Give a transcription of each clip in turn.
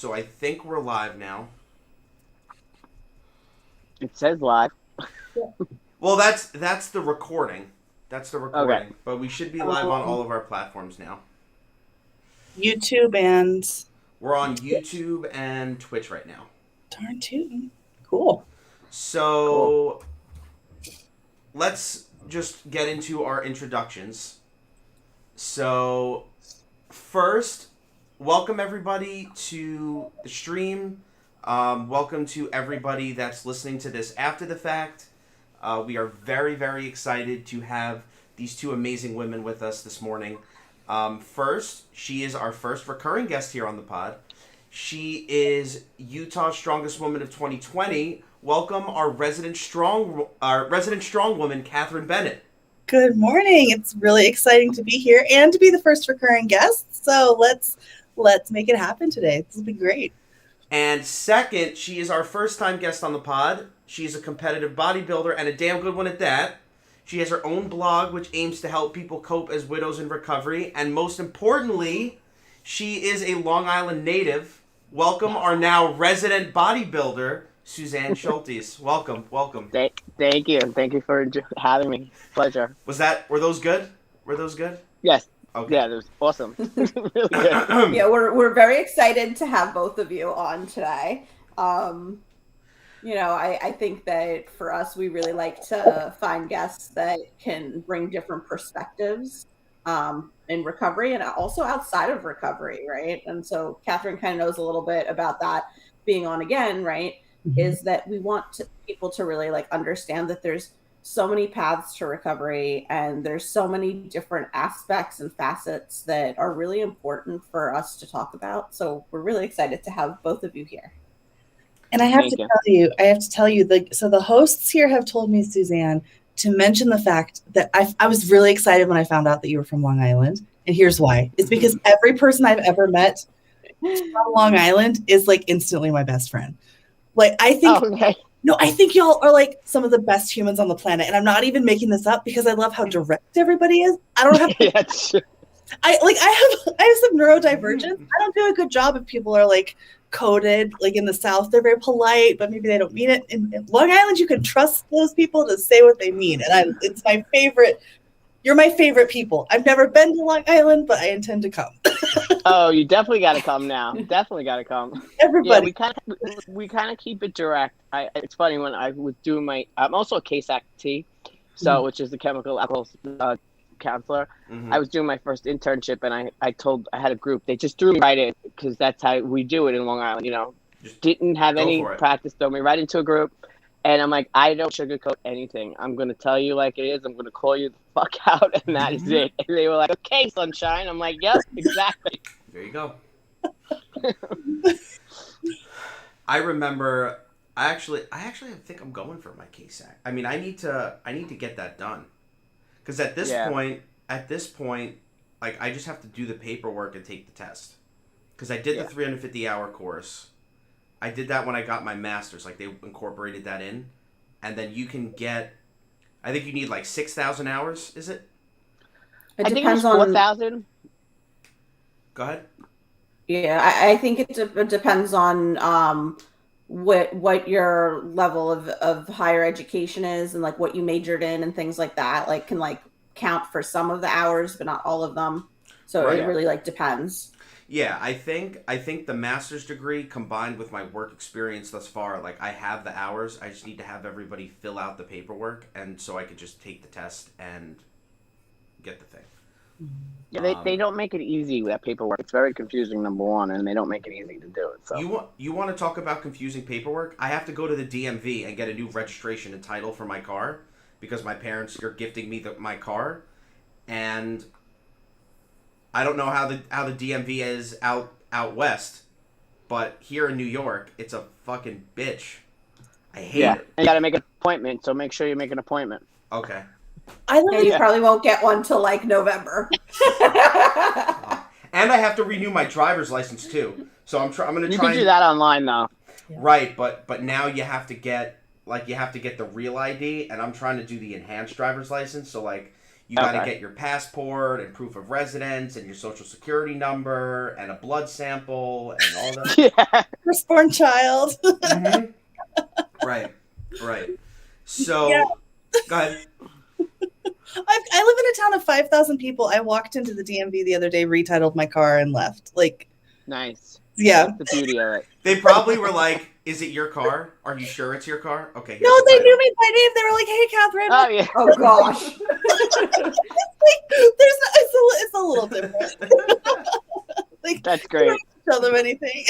So I think we're live now. It says live. Well, that's the recording. That's the Okay. recording. But we should be live on all of our platforms now. YouTube and We're on YouTube and Twitch right now. darn tootin'. Cool. So let's just get into our introductions. So first, welcome everybody to the stream. Welcome to everybody that's listening to this after the fact. We are very, very excited to have these two amazing women with us this morning. First, she is our first recurring guest here on the pod. She is Utah's Strongest Woman of 2020. Welcome our resident strong woman, Catherine Bennett. Good morning. It's really exciting to be here and to be the first recurring guest. So let's make it happen today. This will be great. And second, she is our first time guest on the pod. She's a competitive bodybuilder and a damn good one at that. She has her own blog which aims to help people cope as widows in recovery. And most importantly, she is a Long Island native. Welcome our now resident bodybuilder, Suzanne Schultes. Welcome. Thank you. Thank you for having me. Pleasure. Were those good? Yes. Okay. Yeah, it was awesome. Really good. Yeah, we're very excited to have both of you on today. I think that for us, we really like to find guests that can bring different perspectives in recovery and also outside of recovery, right? And so Catherine kind of knows a little bit about that being on again, right? Mm-hmm. Is that we want people to really understand that there's so many paths to recovery and there's so many different aspects and facets that are really important for us to talk about. So we're really excited to have both of you here. And I have to tell you, so the hosts here have told me, Suzanne, to mention the fact that I was really excited when I found out that you were from Long Island. And here's why. It's because every person I've ever met from Long Island is instantly my best friend. I think y'all are some of the best humans on the planet. And I'm not even making this up because I love how direct everybody is. I don't have I have some neurodivergence. I don't do a good job if people are coded. In the South, they're very polite, but maybe they don't mean it. In Long Island, you can trust those people to say what they mean. And it's my favorite. You're my favorite people. I've never been to Long Island, but I intend to come. Oh, you definitely got to come now. Definitely got to come. Everybody. Yeah, we kind of keep it direct. It's funny when I was doing I'm also a CASAC-T, which is the chemical alcohol counselor. Mm-hmm. I was doing my first internship and I had a group. They just threw me right in because that's how we do it in Long Island. Just didn't have any practice, throw me right into a group. And I'm like, I don't sugarcoat anything. I'm going to tell you like it is. I'm going to call you the fuck out, and that is it. And they were like, okay, sunshine. I'm like, yep, exactly. There you go. I remember, I actually think I'm going for my CASAC. I mean, I need to get that done. Because at this point, I just have to do the paperwork and take the test. Because I did the 350-hour course. I did that when I got my master's. They incorporated that in. And then you can get, I think you need 6,000 hours, is it? It I think it was 4,000. Go ahead. Yeah, I think it depends on what your level of higher education is and what you majored in and things like that. Can count for some of the hours, but not all of them. So it really depends. Yeah, I think the master's degree combined with my work experience thus far, I have the hours. I just need to have everybody fill out the paperwork, and so I could just take the test and get the thing. Yeah, they don't make it easy with that paperwork. It's very confusing, number one, and they don't make it easy to do it. So you want to talk about confusing paperwork? I have to go to the DMV and get a new registration and title for my car because my parents are gifting me my car, and I don't know how the DMV is out west, but here in New York, it's a fucking bitch. I hate it. You got to make an appointment, so make sure you make an appointment. Okay. You probably won't get one till November. And I have to renew my driver's license too. So I'm going to try. You can do that online though. Right, but now you have to get the real ID, and I'm trying to do the enhanced driver's license. So You got to Okay. get your passport and proof of residence and your social security number and a blood sample and all that. Yeah. Firstborn child. Mm-hmm. Right. So, Yeah. go ahead. I live in a town of 5,000 people. I walked into the DMV the other day, retitled my car, and left. Like, Nice. yeah. That's the beauty of it. They probably were like, "Is it your car? Are you sure it's your car?" Okay. here's No, the they title. knew me by name. They were like, "Hey, Catherine." Oh yeah. Oh gosh. It's a little different. Like, That's great. tell them anything.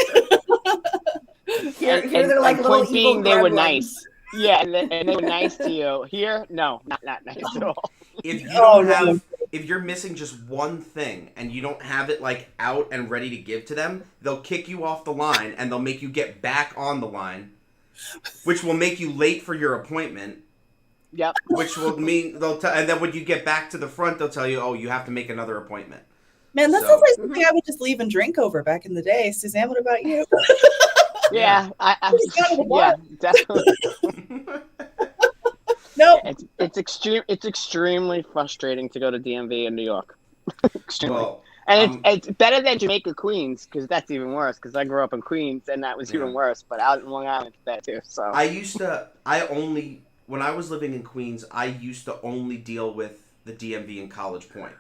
Here, And- they're and like little point evil being, they were gremlins. nice. Yeah, and they were nice to you. Here, no, not nice at all. If you Oh, don't no. have, if you're missing just one thing and you don't have it like out and ready to give to them, they'll kick you off the line and they'll make you get back on the line, which will make you late for your appointment. Yep. Which will mean and then when you get back to the front, they'll tell you, "Oh, you have to make another appointment." Man, that So- sounds like something I would just leave and drink over back in the day. Suzanne, what about you? Yeah, Just go to the yeah, bar. definitely. Nope. It's extremely frustrating to go to DMV in New York. Extremely. Well, And it's better than Jamaica, Queens, because that's even worse. Because I grew up in Queens, and that was Yeah. even worse. But out in Long Island, it's bad too. So when I was living in Queens, I used to only deal with the DMV in College Point.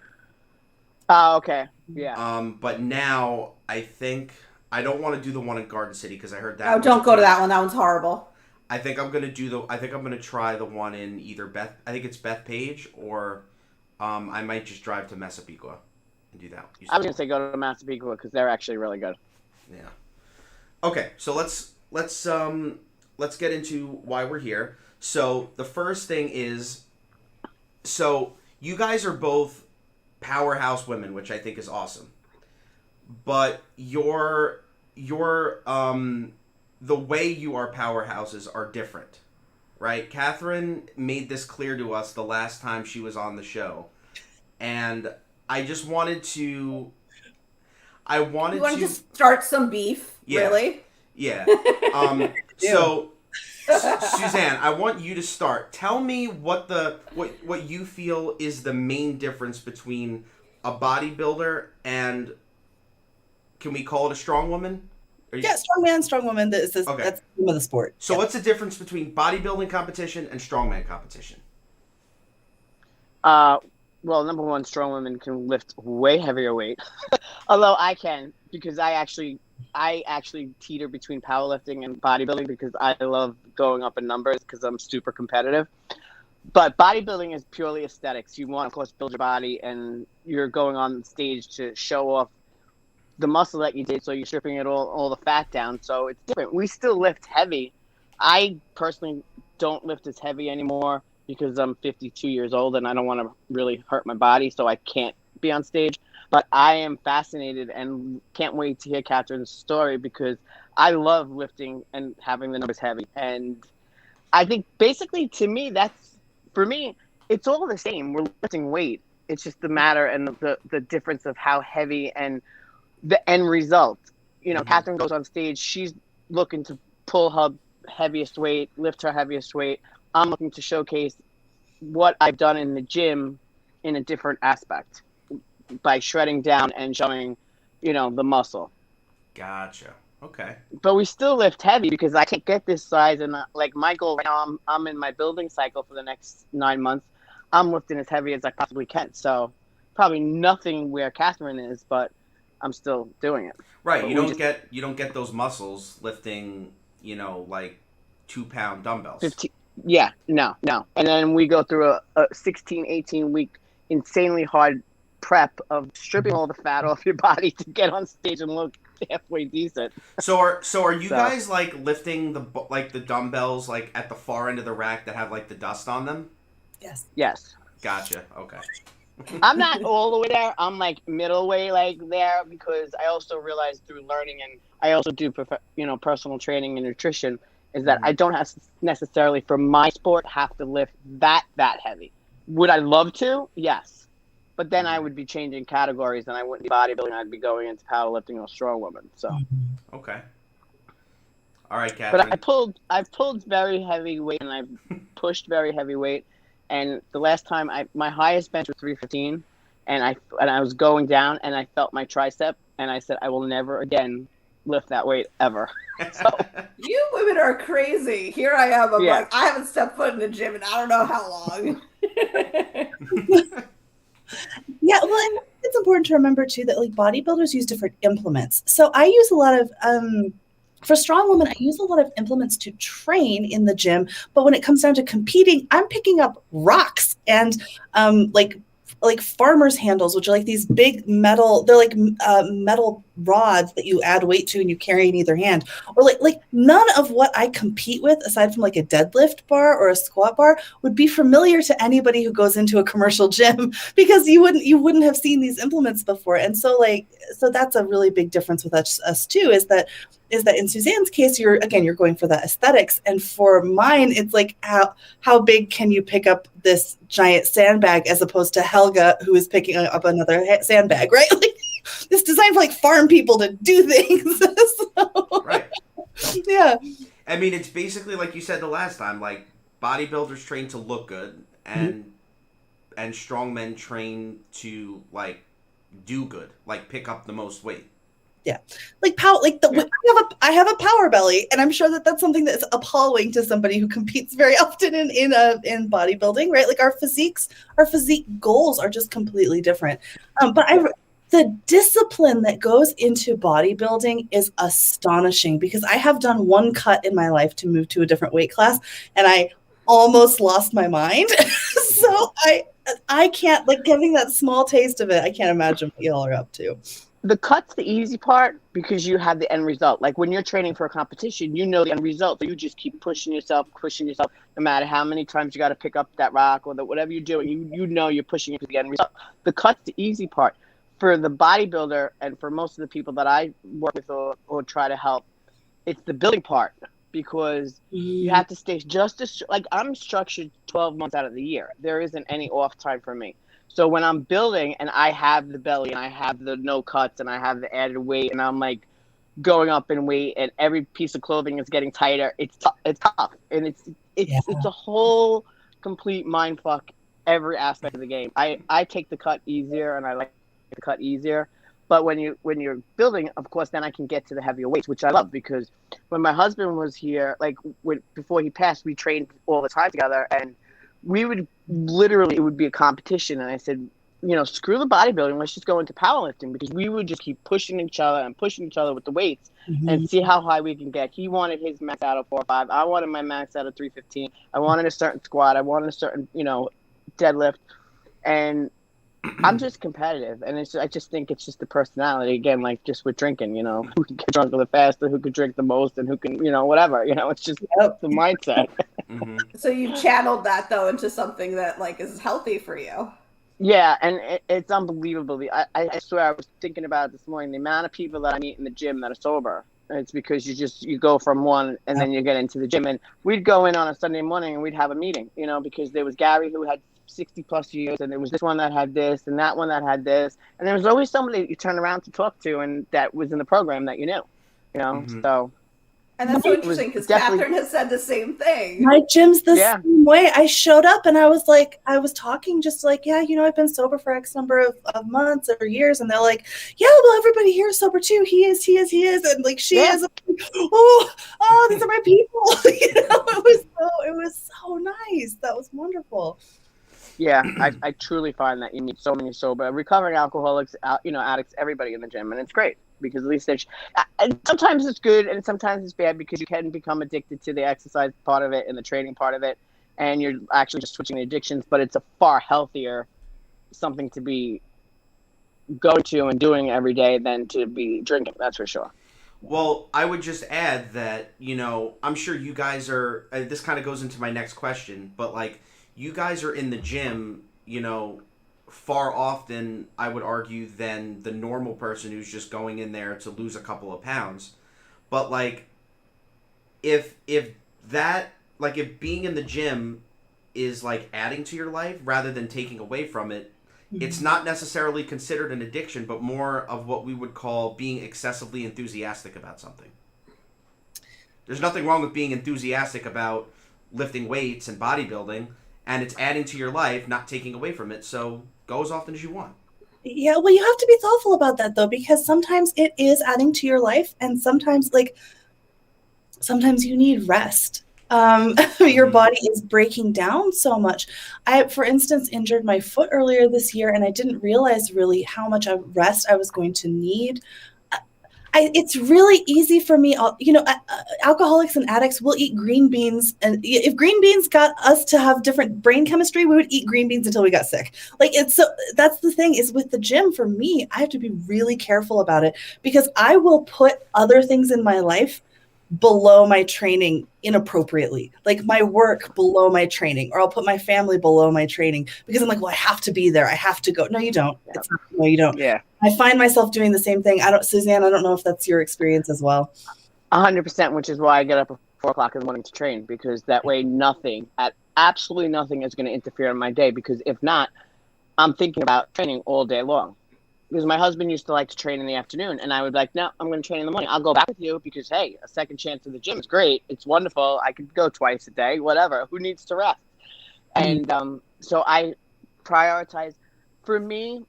Oh, okay, yeah. But now I think I don't want to do the one in Garden City because I heard that. Oh, was don't go to bad. that one. That one's horrible. I think I'm gonna try the one in either I think it's Bethpage or I might just drive to Massapequa and do that. I was gonna say go to Massapequa because they're actually really good. Yeah. Okay, so let's get into why we're here. So the first thing is, so you guys are both powerhouse women, which I think is awesome. But your the way you are powerhouses are different, right? Catherine made this clear to us the last time she was on the show, and I just wanted to. You want to just start some beef, Yeah. really? Yeah. So, Suzanne, I want you to start. Tell me what you feel is the main difference between a bodybuilder and, can we call it a strong woman? Yeah, strong man, strong woman. Okay. That's the name of the sport. So what's the difference between bodybuilding competition and strongman competition? Well, number one, strong women can lift way heavier weight. Although I can, because I actually teeter between powerlifting and bodybuilding because I love going up in numbers because I'm super competitive. But bodybuilding is purely aesthetics. You want, of course, build your body, and you're going on stage to show off the muscle that you did, so you're stripping it all the fat down. So it's different. We still lift heavy. I personally don't lift as heavy anymore because I'm 52 years old and I don't want to really hurt my body, so I can't be on stage. But I am fascinated and can't wait to hear Catherine's story because I love lifting and having the numbers heavy. And I think basically to me, for me, it's all the same. We're lifting weight. It's just the matter and the difference of how heavy and the end result. You know, Mhm. Catherine goes on stage. She's looking to pull her heaviest weight, lift her heaviest weight. I'm looking to showcase what I've done in the gym in a different aspect by shredding down and showing, the muscle. Gotcha. Okay. But we still lift heavy because I can't get this size. And like my goal right now, I'm in my building cycle for the next 9 months. I'm lifting as heavy as I possibly can. So probably nothing where Catherine is, but I'm still doing it. Right. But You we don't get those muscles lifting, like 2-pound dumbbells. 15. Yeah, no. And then we go through a 16, 18-week insanely hard prep of stripping all the fat off your body to get on stage and look halfway decent. So are you guys like lifting the dumbbells like at the far end of the rack that have like the dust on them? Yes. Yes. Gotcha. Okay. I'm not all the way there. I'm like middle way there because I also realized through learning, and I also do personal training and nutrition, is that I don't have necessarily for my sport have to lift that heavy. Would I love to? Yes. But then I would be changing categories and I wouldn't be bodybuilding. I'd be going into powerlifting or strong women. So Okay. All right, Catherine. but I've pulled very heavy weight and I've pushed very heavy weight. and the last time my highest bench was 315, and I was going down, and I felt my tricep, and I said I will never again lift that weight ever. So you women are crazy. Here I am. I'm Yeah. like, I haven't stepped foot in the gym in I don't know how long. Yeah, well, and it's important to remember too that like bodybuilders use different implements. So I use a lot of for strong women, I use a lot of implements to train in the gym. But when it comes down to competing, I'm picking up rocks and like farmers handles, which are like these big metal, they're like metal rods that you add weight to and you carry in either hand. Or like none of what I compete with, aside from like a deadlift bar or a squat bar, would be familiar to anybody who goes into a commercial gym because you wouldn't have seen these implements before. And so that's a really big difference with us too, is that in Suzanne's case, you're going for the aesthetics. And for mine, it's like how big can you pick up this giant sandbag as opposed to Helga, who is picking up another sandbag, right? Like it's designed for like farm people to do things. So, Right. Yeah. I mean, it's basically like you said the last time, like bodybuilders train to look good and strongmen train to like do good, like pick up the most weight. Yeah, like I have a power belly, and I'm sure that that's something that's appalling to somebody who competes very often in bodybuilding, right? Like our physique goals are just completely different. But the discipline that goes into bodybuilding is astonishing because I have done one cut in my life to move to a different weight class, and I almost lost my mind. So I can't, like, getting that small taste of it. I can't imagine what y'all are up to. the cut's the easy part because you have the end result. Like when you're training for a competition, you know the end result. So you just keep pushing yourself, no matter how many times you got to pick up that rock or whatever you're doing. You know you're pushing it to the end result. The cut's the easy part. For the bodybuilder and for most of the people that I work with or try to help, it's the building part because you have to stay just as like I'm structured 12 months out of the year. There isn't any off time for me. So when I'm building and I have the belly and I have the no cuts and I have the added weight and I'm like going up in weight and every piece of clothing is getting tighter, it's tough and it's a whole complete mind fuck every aspect of the game. I take the cut easier and I like the cut easier, but when you're building, of course, then I can get to the heavier weights, which I love because when my husband was here, like before he passed, we trained all the time together and we would literally, it would be a competition. And I said, screw the bodybuilding. Let's just go into powerlifting because we would just keep pushing each other with the weights and see how high we can get. He wanted his max out of 405. I wanted my max out of 315. I wanted a certain squat. I wanted a certain, deadlift. And I'm just competitive. And I just think it's just the personality. Again, like just with drinking, who can get drunk the fastest, who can drink the most, and who can, whatever. It's just the mindset. Mm-hmm. So you channeled that though into something that like is healthy for you. Yeah, and it's unbelievable. I swear I was thinking about it this morning. The amount of people that I meet in the gym that are sober. It's because you go from one and then you get into the gym. And we'd go in on a Sunday morning and we'd have a meeting, because there was Gary who had 60 plus years and there was this one that had this and that one that had this. And there was always somebody that you turn around to talk to and that was in the program that you knew, so. And that's so interesting because Catherine has said the same thing. My gym's the same way. I showed up and I was talking just like, I've been sober for X number of months or years. And they're like, yeah, well, everybody here is sober too. He is. And like, she is. Oh, these are my people. It was so nice. That was wonderful. Yeah, I truly find that you meet so many sober, recovering alcoholics, addicts, everybody in the gym. And it's great. Because at least and sometimes it's good and sometimes it's bad because you can become addicted to the exercise part of it and the training part of it, and you're actually just switching the addictions. But it's a far healthier something to be go to and doing every day than to be drinking. That's for sure. Well, I would just add that I'm sure you guys are. This kind of goes into my next question, but like you guys are in the gym, far often, I would argue, than the normal person who's just going in there to lose a couple of pounds. But like, if being in the gym is like adding to your life rather than taking away from it, it's not necessarily considered an addiction, but more of what we would call being excessively enthusiastic about something. There's nothing wrong with being enthusiastic about lifting weights and bodybuilding. and it's adding to your life, not taking away from it. So go as often as you want. Yeah, well, you have to be thoughtful about that though, because sometimes it is adding to your life, and sometimes you need rest. Your body is breaking down so much. I, for instance, injured my foot earlier this year, and I didn't realize really how much of rest I was going to need. It's really easy for me. Alcoholics and addicts will eat green beans, and if green beans got us to have different brain chemistry, we would eat green beans until we got sick. That's the thing is with the gym. For me, I have to be really careful about it because I will put other things in my life below my training inappropriately, like my work below my training, or I'll put my family below my training because I'm like, well, I have to be there. I have to go. No, you don't. Yeah. No, you don't. Yeah. I find myself doing the same thing. Suzanne, I don't know if that's your experience as well. 100%, which is why I get up at 4 o'clock in the morning to train, because that way absolutely nothing is going to interfere in my day, because if not, I'm thinking about training all day long. Because my husband used to like to train in the afternoon, and I would be like, no, I'm going to train in the morning. I'll go back with you because, hey, a second chance at the gym is great. It's wonderful. I could go twice a day, whatever. Who needs to rest? And so I prioritize. For me,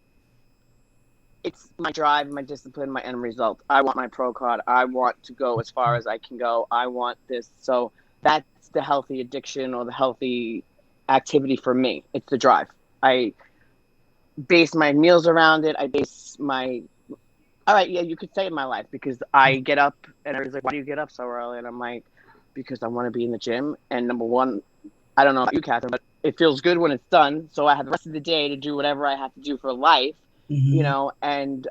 it's my drive, my discipline, my end result. I want my pro card. I want to go as far as I can go. I want this. So that's the healthy addiction or the healthy activity for me. It's the drive. I base my meals around it. I base you could say in my life, because I get up and everybody's like, why do you get up so early? And I'm like, because I want to be in the gym. And number one, I don't know about you, Catherine, but it feels good when it's done. So I have the rest of the day to do whatever I have to do for life, and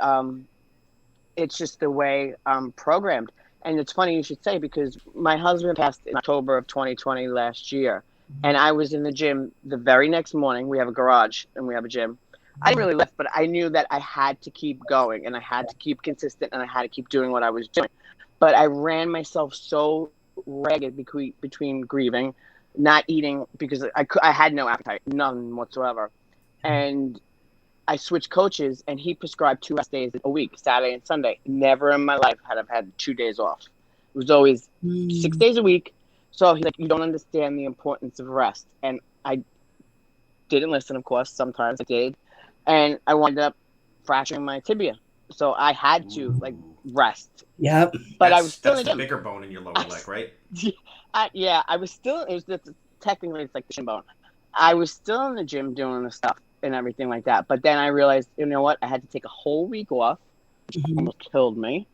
it's just the way I'm programmed. And it's funny you should say, because my husband passed in October of 2020 last year. And I was in the gym the very next morning. We have a garage and we have a gym. I didn't really lift, but I knew that I had to keep going and I had to keep consistent and I had to keep doing what I was doing. But I ran myself so ragged between grieving, not eating, because I had no appetite, none whatsoever. And I switched coaches, and he prescribed 2 rest days a week, Saturday and Sunday. Never in my life had I had 2 days off. It was always 6 days a week. So he's like, you don't understand the importance of rest. And I didn't listen, of course. Sometimes I did. And I wound up fracturing my tibia. So I had to rest. Yep. But I was still that's in the the bigger bone in your lower leg, right? I was still, technically it's like the shin bone. I was still in the gym doing the stuff and everything like that. But then I realized, you know what? I had to take a whole week off, which almost killed me.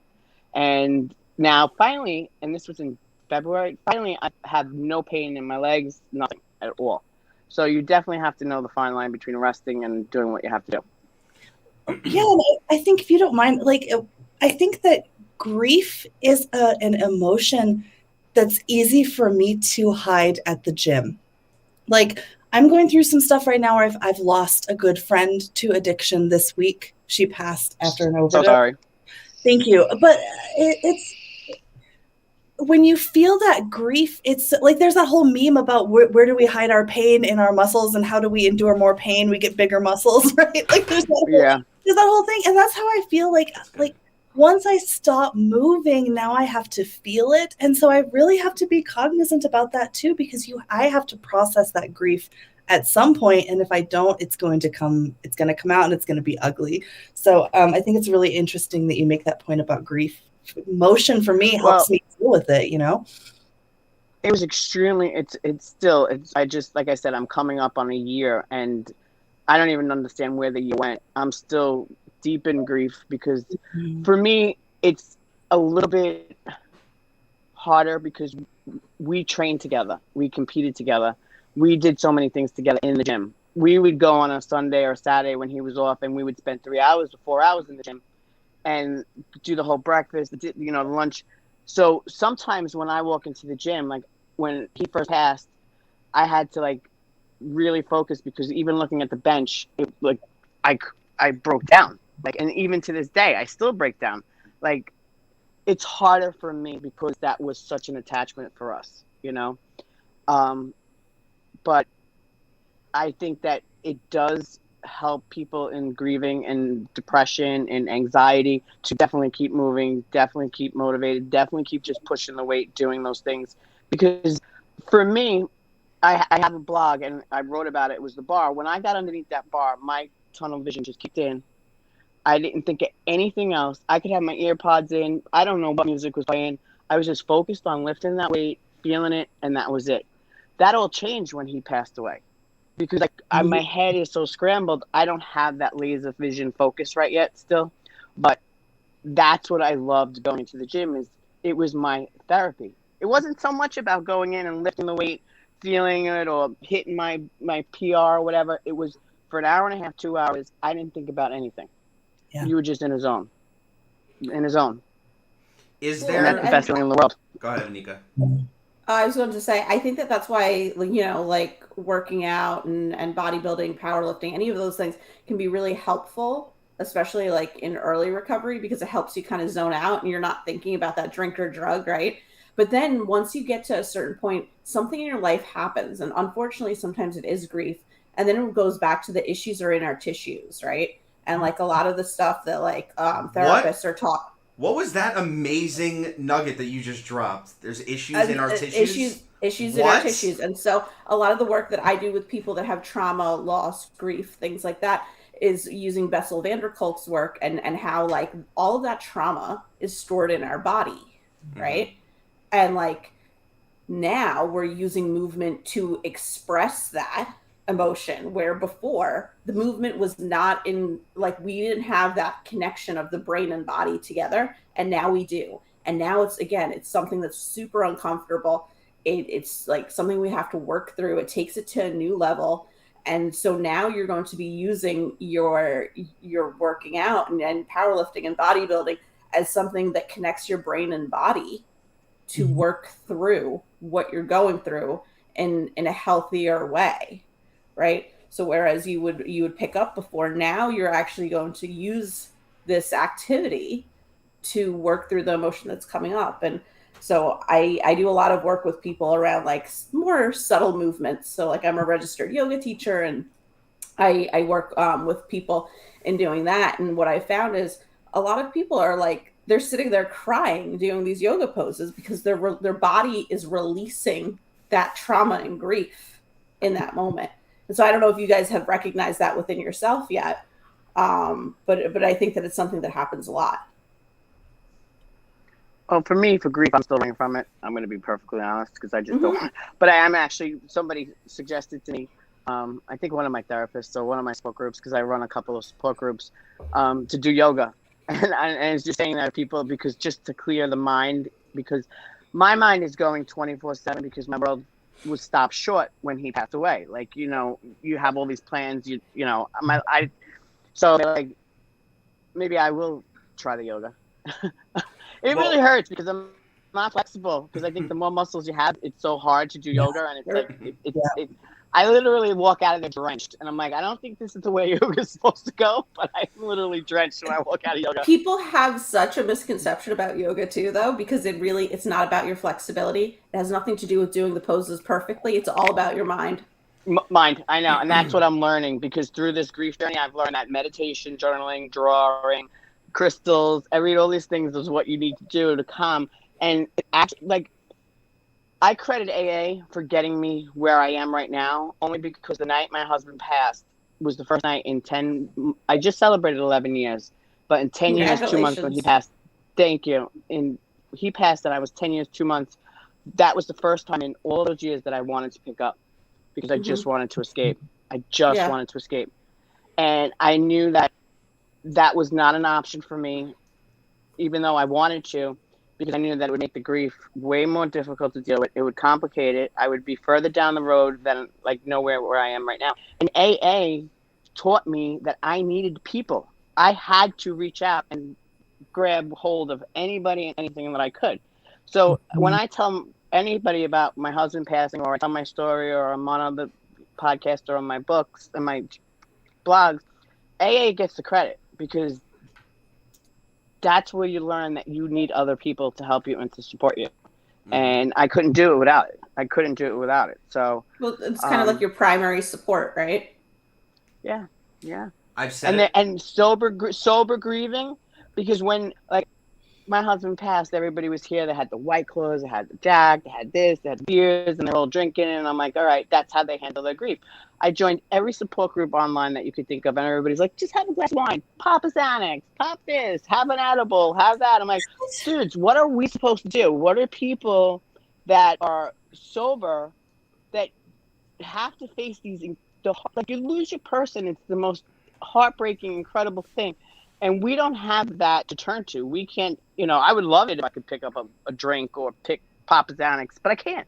And now finally, and this was in February, finally I have no pain in my legs, nothing at all. So you definitely have to know the fine line between resting and doing what you have to do. Yeah, I think if you don't mind, I think that grief is an emotion that's easy for me to hide at the gym. Like, I'm going through some stuff right now where I've lost a good friend to addiction this week. She passed after an overdose. So sorry. Thank you. But it's when you feel that grief, it's like there's that whole meme about where do we hide our pain in our muscles, and how do we endure more pain? We get bigger muscles, right? Like there's that whole thing, and that's how I feel like once I stop moving, now I have to feel it, and so I really have to be cognizant about that too, because I have to process that grief at some point, and if I don't, it's going to come out, and it's going to be ugly. So I think it's really interesting that you make that point about grief. Motion for me helps me deal with it, It was extremely, I just, like I said, I'm coming up on a year, and I don't even understand where the year went. I'm still deep in grief, because for me, it's a little bit harder because we trained together. We competed together. We did so many things together in the gym. We would go on a Sunday or Saturday when he was off, and we would spend 3 hours to 4 hours in the gym and do the whole breakfast, the lunch. So sometimes when I walk into the gym, like when he first passed, I had to really focus, because even looking at the bench, I broke down. And even to this day, I still break down. It's harder for me because that was such an attachment for us, But I think that it does help people in grieving and depression and anxiety to definitely keep moving, definitely keep motivated, definitely keep just pushing the weight, doing those things. Because for me, I have a blog and I wrote about it. It was the bar. When I got underneath that bar, my tunnel vision just kicked in. I didn't think of anything else. I could have my ear pods in. I don't know what music was playing. I was just focused on lifting that weight, feeling it, and that was it. That all changed when he passed away. Because my head is so scrambled, I don't have that laser vision focus right yet still. But that's what I loved going to the gym is it was my therapy. It wasn't so much about going in and lifting the weight, feeling it, or hitting my PR or whatever. It was for an hour and a half, 2 hours, I didn't think about anything. Yeah. You were just in a zone. In a zone. Is there... And that's the best feeling in the world. Go ahead, Anika. I was going to say, I think that's why, like working out and bodybuilding, powerlifting, any of those things can be really helpful, especially like in early recovery, because it helps you kind of zone out and you're not thinking about that drink or drug, right? But then once you get to a certain point, something in your life happens. And unfortunately, sometimes it is grief. And then it goes back to the issues are in our tissues, right? And like a lot of the stuff that like therapists are taught. What was that amazing nugget that you just dropped? There's issues in our tissues? Issues in our tissues. And so a lot of the work that I do with people that have trauma, loss, grief, things like that is using Bessel van der Kolk's work and how like all of that trauma is stored in our body, right? And like now we're using movement to express that emotion, where before the movement was not in, like we didn't have that connection of the brain and body together, and now we do. And now it's something that's super uncomfortable. It's like something we have to work through. It takes it to a new level. And so now you're going to be using your working out and powerlifting and bodybuilding as something that connects your brain and body to work through what you're going through in a healthier way. Right. So whereas you would pick up before, now you're actually going to use this activity to work through the emotion that's coming up. And so I do a lot of work with people around like more subtle movements. So like I'm a registered yoga teacher and I work with people in doing that. And what I found is a lot of people are like, they're sitting there crying doing these yoga poses because their body is releasing that trauma and grief in that moment. And so I don't know if you guys have recognized that within yourself yet, but I think that it's something that happens a lot. Well, for me, for grief, I'm still running from it. I'm going to be perfectly honest because I just don't. But I am actually, somebody suggested to me, I think one of my therapists or one of my support groups, because I run a couple of support groups, to do yoga. And it's just saying that to people because just to clear the mind, because my mind is going 24/7 because my world was stopped short when he passed away. Like, you have all these plans, so like, maybe I will try the yoga. It really hurts because I'm not flexible, because I think the more muscles you have, it's so hard to do yoga. And it's like, I literally walk out of there drenched, and I'm like, I don't think this is the way yoga is supposed to go, but I'm literally drenched when I walk out of yoga. People have such a misconception about yoga too, though, because it's not about your flexibility. It has nothing to do with doing the poses perfectly. It's all about your mind. Mind, I know, and that's what I'm learning, because through this grief journey, I've learned that meditation, journaling, drawing, crystals, all these things is what you need to do to calm. And actually, like, I credit AA for getting me where I am right now, only because the night my husband passed was the first night in 10, I just celebrated 11 years, but in 10 years, 2 months when he passed, thank you. And he passed and I was 10 years, 2 months. That was the first time in all those years that I wanted to pick up, because I just wanted to escape. I just wanted to escape. And I knew that was not an option for me, even though I wanted to, because I knew that it would make the grief way more difficult to deal with. It would complicate it. I would be further down the road than like nowhere where I am right now. And AA taught me that I needed people. I had to reach out and grab hold of anybody and anything that I could. So when I tell anybody about my husband passing, or I tell my story, or I'm on the podcast or on my books and my blogs, AA gets the credit, because that's where you learn that you need other people to help you and to support you. And I couldn't do it without it. So, well, it's kind of like your primary support, right? Yeah. I've said and sober grieving, because when, like, my husband passed, everybody was here. They had the White Claws, they had the Jack, they had this, they had beers, and they're all drinking. And I'm like, all right, that's how they handle their grief. I joined every support group online that you could think of, and everybody's like, just have a glass of wine, pop a Xanax, pop this, have an edible, have that. I'm like, dudes, what are we supposed to do? What are people that are sober that have to face these? Like, you lose your person. It's the most heartbreaking, incredible thing. And we don't have that to turn to. We can't, I would love it if I could pick up a drink or pop a Xanax, but I can't,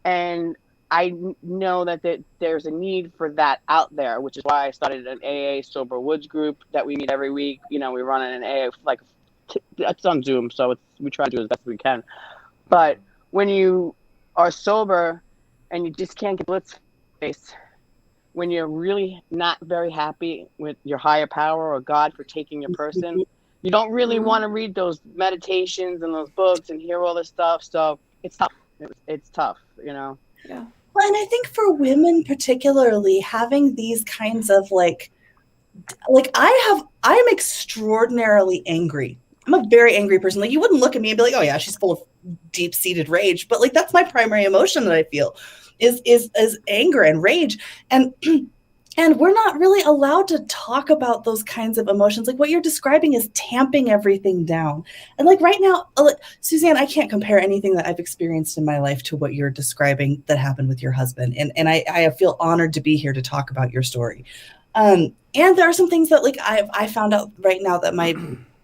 and I know that there's a need for that out there, which is why I started an AA Sober Woods group that we meet every week. We run an AA, like, it's on Zoom, so we try to do as best we can. But when you are sober and you just can't get blitz face, when you're really not very happy with your higher power or God for taking your person, you don't really want to read those meditations and those books and hear all this stuff. So it's tough. It's tough, Yeah. Well, and I think for women particularly, having these kinds of like I am extraordinarily angry. I'm a very angry person. Like, you wouldn't look at me and be like, oh yeah, she's full of deep-seated rage. But like, that's my primary emotion that I feel is anger and rage. And and we're not really allowed to talk about those kinds of emotions. Like, what you're describing is tamping everything down. And like right now, Suzanne, I can't compare anything that I've experienced in my life to what you're describing that happened with your husband. And I feel honored to be here to talk about your story. And there are some things that like I found out right now that my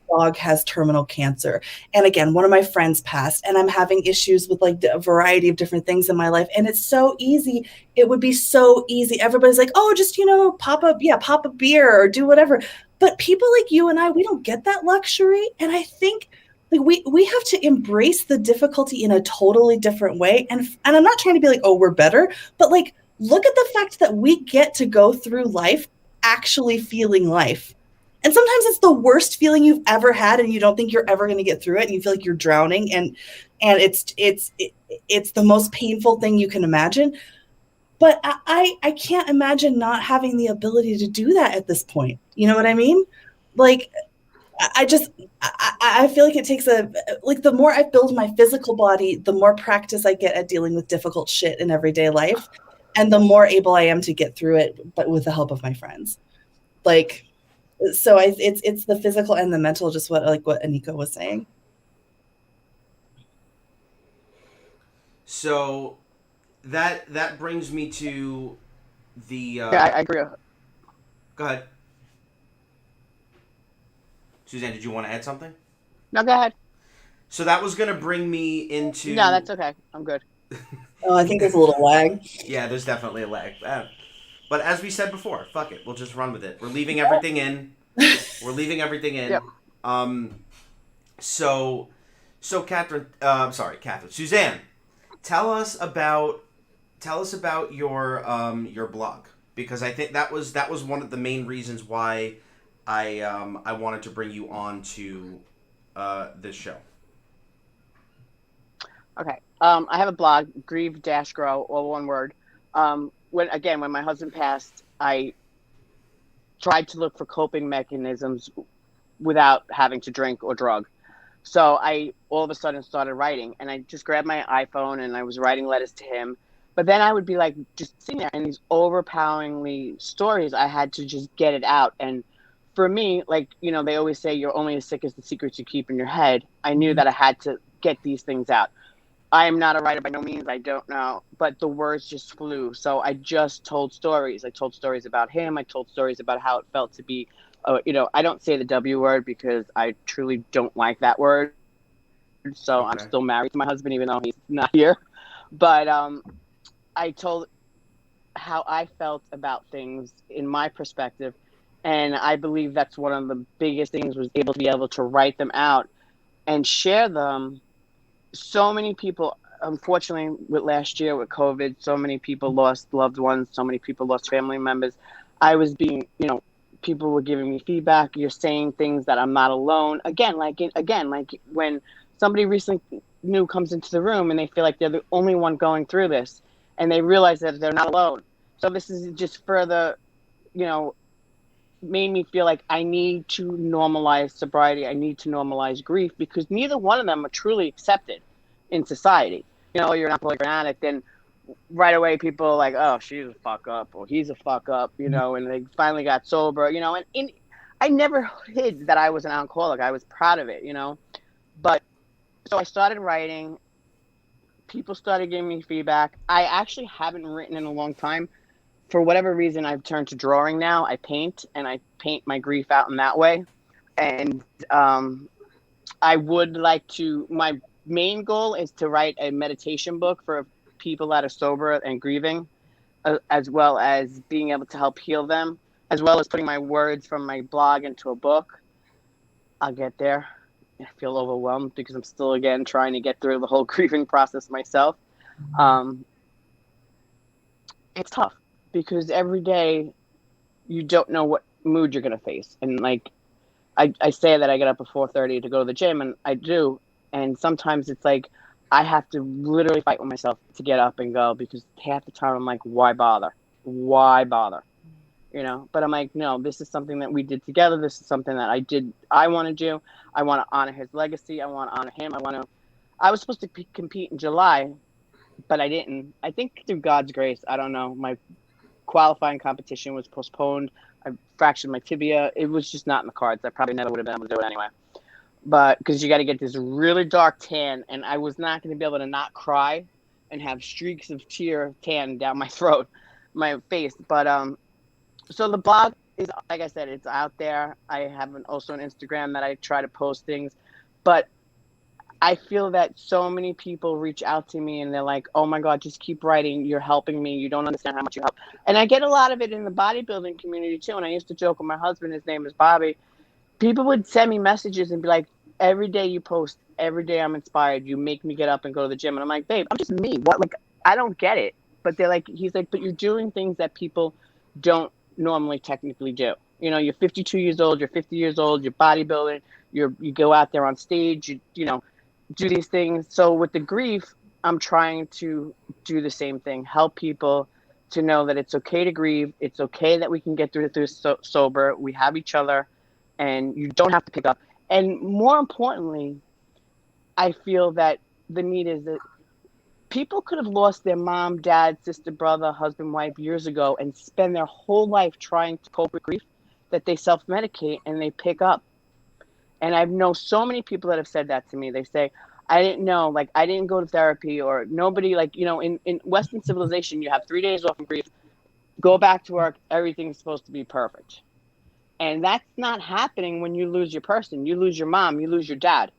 dog has terminal cancer. And again, one of my friends passed, and I'm having issues with like a variety of different things in my life. And it's so easy. It would be so easy. Everybody's like, oh, just, pop a beer or do whatever. But people like you and I, we don't get that luxury. And I think like we have to embrace the difficulty in a totally different way. And I'm not trying to be like, oh, we're better, but like, look at the fact that we get to go through life actually feeling life. And sometimes it's the worst feeling you've ever had, and you don't think you're ever going to get through it, and you feel like you're drowning, and it's the most painful thing you can imagine. But I can't imagine not having the ability to do that at this point. You know what I mean? Like, I feel like it takes the more I build my physical body, the more practice I get at dealing with difficult shit in everyday life, and the more able I am to get through it, but with the help of my friends. Like, so it's the physical and the mental, just what Anika was saying. So that brings me to the. Yeah, I agree. Go ahead, Suzanne. Did you want to add something? No, go ahead. So that was going to bring me into. No, that's okay. I'm good. Oh, I think there's a little lag. Yeah, there's definitely a lag. But as we said before, fuck it. We'll just run with it. We're leaving everything in. Yep. So Catherine, Suzanne, tell us about your blog, because I think that was one of the main reasons why I wanted to bring you on to this show. Okay. I have a blog, Grieve-Grow, all one word. When my husband passed, I tried to look for coping mechanisms without having to drink or drug. So I all of a sudden started writing, and I just grabbed my iPhone and I was writing letters to him. But then I would be like just sitting there, and these overpoweringly stories, I had to just get it out. And for me, like, they always say you're only as sick as the secrets you keep in your head. I knew that I had to get these things out. I am not a writer by no means. I don't know. But the words just flew. So I just told stories. I told stories about him. I told stories about how it felt to be, I don't say the W word because I truly don't like that word. So okay. I'm still married to my husband, even though he's not here. But I told how I felt about things in my perspective. And I believe that's one of the biggest things, was able to be able to write them out and share them. So many people, unfortunately, with last year with COVID, so many people lost loved ones, so many people lost family members. I was being, people were giving me feedback. You're saying things that I'm not alone. Again, like when somebody recently new comes into the room and they feel like they're the only one going through this, and they realize that they're not alone. So this is just further, made me feel like I need to normalize sobriety. I need to normalize grief, because neither one of them are truly accepted in society. You know, you're an alcoholic or an addict, and right away people are like, oh, she's a fuck up, or he's a fuck up, you know, and they finally got sober, you know, and I never hid that I was an alcoholic. I was proud of it, you know. But so I started writing. People started giving me feedback. I actually haven't written in a long time. For whatever reason, I've turned to drawing now. I paint, and I paint my grief out in that way. And I would like to, my main goal is to write a meditation book for people that are sober and grieving, as well as being able to help heal them, as well as putting my words from my blog into a book. I'll get there. I feel overwhelmed because I'm still, again, trying to get through the whole grieving process myself. It's tough because every day you don't know what mood you're going to face. And like, I say that I get up at 4:30 to go to the gym, and I do. And sometimes it's like, I have to literally fight with myself to get up and go, because half the time I'm like, why bother? Why bother? You know, but I'm like, no, this is something that we did together. This is something that I want to do. I want to honor his legacy. I want to honor him. I was supposed to compete in July, but I didn't. I think through God's grace, I don't know. My qualifying competition was postponed. I fractured my tibia. It was just not in the cards. I probably never would have been able to do it anyway. But because you got to get this really dark tan, and I was not going to be able to not cry and have streaks of tear tan down my throat, my face. But so the blog is, like I said, it's out there. I have also an Instagram that I try to post things, but I feel that so many people reach out to me and they're like, oh my God, just keep writing. You're helping me. You don't understand how much you help. And I get a lot of it in the bodybuilding community too. And I used to joke with my husband, his name is Bobby. People would send me messages and be like, every day you post, every day I'm inspired. You make me get up and go to the gym. And I'm like, babe, I'm just me. What? Like, I don't get it. But they're like, he's like, but you're doing things that people don't normally technically do. You know, you're 52 years old, you're 50 years old, you're bodybuilding, you go out there on stage, you know, do these things. So with the grief, I'm trying to do the same thing, help people to know that it's okay to grieve. It's okay that we can get through it sober. We have each other, and you don't have to pick up. And more importantly, I feel that the need is that people could have lost their mom, dad, sister, brother, husband, wife years ago and spend their whole life trying to cope with grief, that they self-medicate and they pick up. And I know so many people that have said that to me. They say, I didn't know, like, I didn't go to therapy, or nobody, like, you know, in Western civilization, you have 3 days off from grief, go back to work, everything's supposed to be perfect. And that's not happening when you lose your person. You lose your mom, you lose your dad.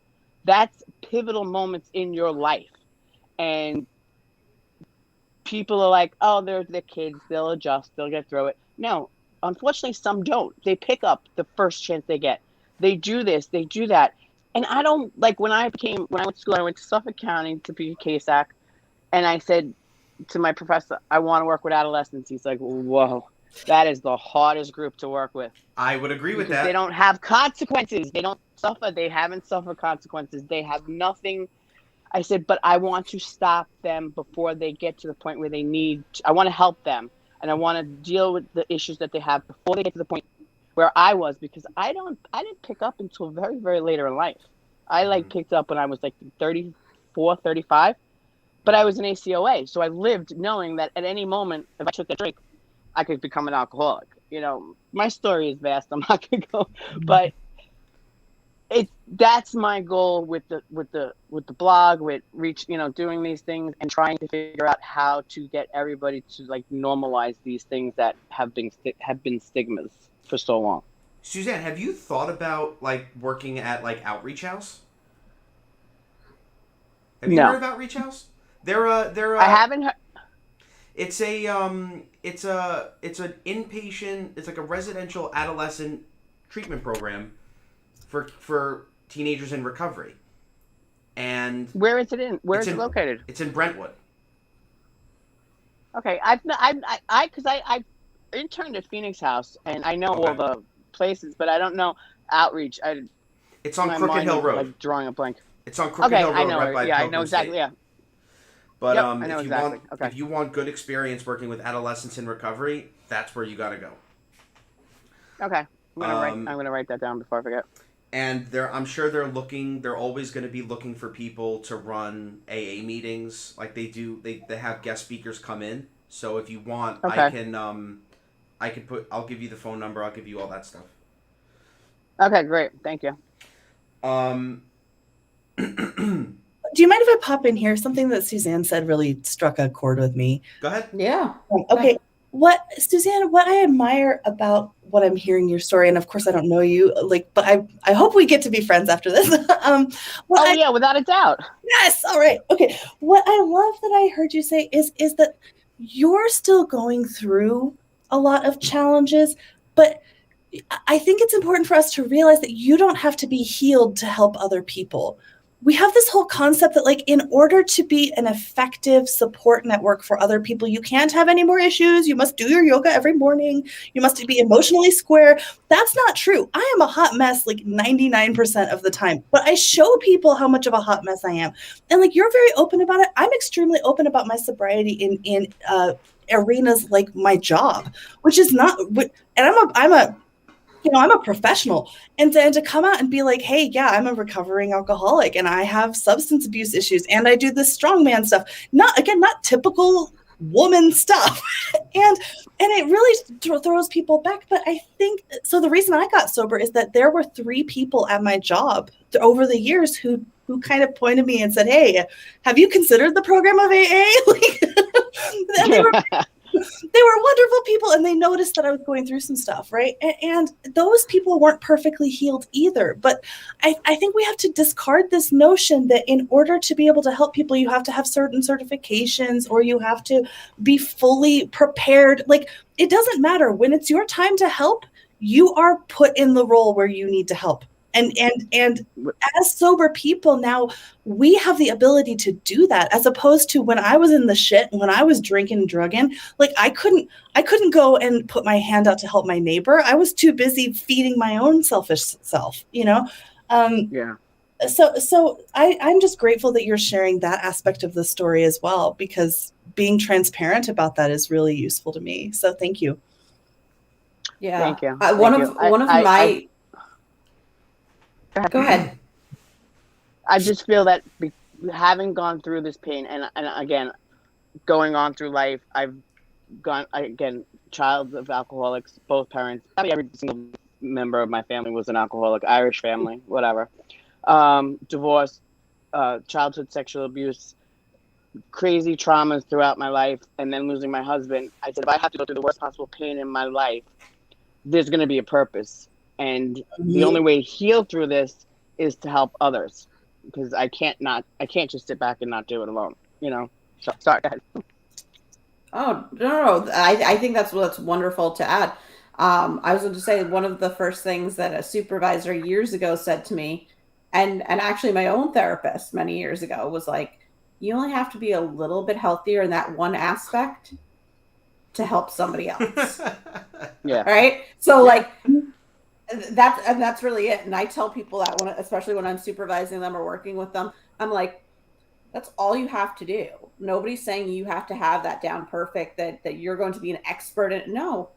That's pivotal moments in your life. And people are like, oh, they're kids, they'll adjust, they'll get through it. No, unfortunately, some don't. They pick up the first chance they get. They do this, they do that. And I don't, like, when I went to school, I went to Suffolk County to be a CASAC, and I said to my professor, I want to work with adolescents. He's like, whoa, that is the hardest group to work with. I would agree with that. They don't have consequences. They don't suffer. They haven't suffered consequences. They have nothing. I said, but I want to stop them before they get to the point where they need. I want to help them, and I want to deal with the issues that they have before they get to the point where I was, because I didn't pick up until very, very later in life. I picked up when I was like 34, 35, but I was an ACOA. So I lived knowing that at any moment, if I took a drink, I could become an alcoholic. You know, my story is vast. I'm not going to go, but that's my goal with the blog, with doing these things and trying to figure out how to get everybody to like normalize these things that have been stigmas for so long. Suzanne, have you thought about like working at like Outreach House? Have you heard of Outreach House? They're I haven't heard. It's an inpatient. It's like a residential adolescent treatment program for teenagers in recovery. And where is it in? Where is it located? It's in Brentwood. Okay, because I interned at Phoenix House, and I know all the places, but I don't know Outreach. It's on Crooked Hill Road. Like drawing a blank. It's on Crooked Hill Road, I know. right by I know exactly. State. Yeah. But I know exactly. if you want good experience working with adolescents in recovery, that's where you got to go. Okay. I'm gonna write that down before I forget. And I'm sure they're always going to be looking for people to run AA meetings. Like they do, they have guest speakers come in. So if you want, Okay. I'll give you the phone number. I'll give you all that stuff. Okay, great. Thank you. Do you mind if I pop in here? Something that Suzanne said really struck a chord with me. Go ahead. Yeah. Okay. Suzanne, what I admire about what I'm hearing your story, and of course I don't know you, but I hope we get to be friends after this. Yeah, without a doubt. Yes. All right. Okay. What I love that I heard you say is that you're still going through a lot of challenges, but I think it's important for us to realize that you don't have to be healed to help other people. We have this whole concept that, like, in order to be an effective support network for other people, you can't have any more issues. You must do your yoga every morning. You must be emotionally square. That's not true. I am a hot mess like 99% of the time, but I show people how much of a hot mess I am. And like, you're very open about it. I'm extremely open about my sobriety in arenas like my job, which is not, and I'm a professional, and to come out and be like, hey, yeah, I'm a recovering alcoholic and I have substance abuse issues and I do this strongman stuff. Not typical woman stuff. and it really throws people back. But I think, so the reason I got sober is that there were 3 people at my job over the years who kind of pointed me and said, hey, have you considered the program of AA? They were wonderful people, and they noticed that I was going through some stuff, right? And those people weren't perfectly healed either. But I think we have to discard this notion that in order to be able to help people, you have to have certain certifications or you have to be fully prepared. Like, it doesn't matter. When it's your time to help, you are put in the role where you need to help. And as sober people now, we have the ability to do that, as opposed to when I was in the shit, when I was drinking and drugging, like I couldn't go and put my hand out to help my neighbor. I was too busy feeding my own selfish self, Yeah. So I'm just grateful that you're sharing that aspect of the story as well, because being transparent about that is really useful to me. So thank you. Yeah. Thank you. Go ahead. I just feel that having gone through this pain and again, going on through life, I've gone, again, child of alcoholics, both parents, probably every single member of my family was an alcoholic, Irish family, whatever. Divorce, childhood sexual abuse, crazy traumas throughout my life, and then losing my husband. I said, if I have to go through the worst possible pain in my life, there's going to be a purpose. And the only way to heal through this is to help others, because I can't just sit back and not do it alone, So, sorry, go ahead. Oh, no. I think that's wonderful to add. I was going to say, one of the first things that a supervisor years ago said to me, and actually my own therapist many years ago, was like, you only have to be a little bit healthier in that one aspect to help somebody else. Yeah. Right? So that's really it. And I tell people that especially when I'm supervising them or working with them, I'm like, that's all you have to do. Nobody's saying you have to have that down perfect, that you're going to be an expert in it. No.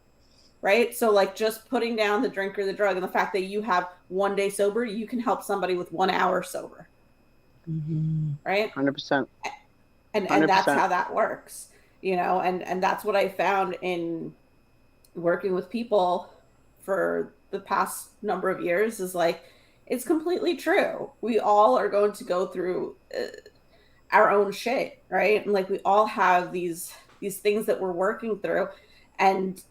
Right. So just putting down the drink or the drug, and the fact that you have 1 day sober, you can help somebody with 1 hour sober. Mm-hmm. Right. 100%. And that's how that works, and that's what I found in working with people for the past number of years is it's completely true. We all are going to go through our own shit, right? And we all have these things that we're working through. And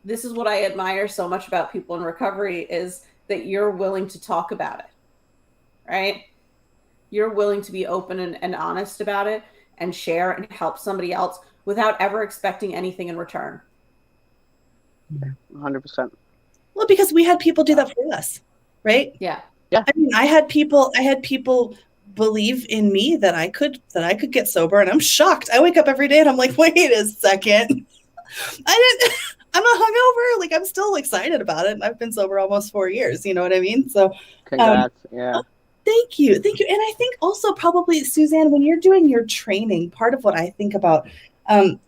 this is what I admire so much about people in recovery, is that you're willing to talk about it, right? You're willing to be open and honest about it and share and help somebody else without ever expecting anything in return. 100%. Well, because we had people do that for us, right? Yeah. I mean, I had people believe in me that I could get sober, and I'm shocked. I wake up every day and I'm like, wait a second. I'm not hungover. I'm still excited about it. And I've been sober almost 4 years. You know what I mean? So congrats. Yeah. Thank you. And I think also probably, Suzanne, when you're doing your training, part of what I think about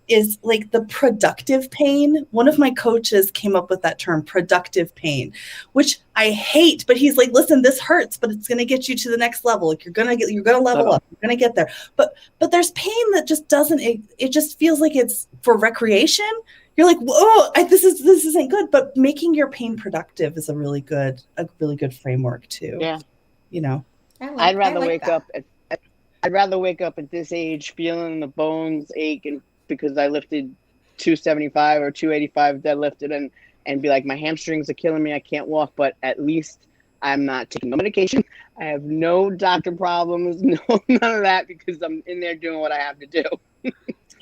is like the productive pain. One of my coaches came up with that term, productive pain, which I hate, but he's like, listen, this hurts, but it's going to get you to the next level. Like you're going to level up, you're going to get there. But there's pain that just doesn't, it just feels like it's for recreation. You're like, whoa, this isn't good. But making your pain productive is a really good framework too. Yeah. You know, I'd rather wake up at this age feeling the bones ache and because I lifted 275 or 285 deadlifted and be like, my hamstrings are killing me. I can't walk, but at least I'm not taking no medication. I have no doctor problems, none of that because I'm in there doing what I have to do.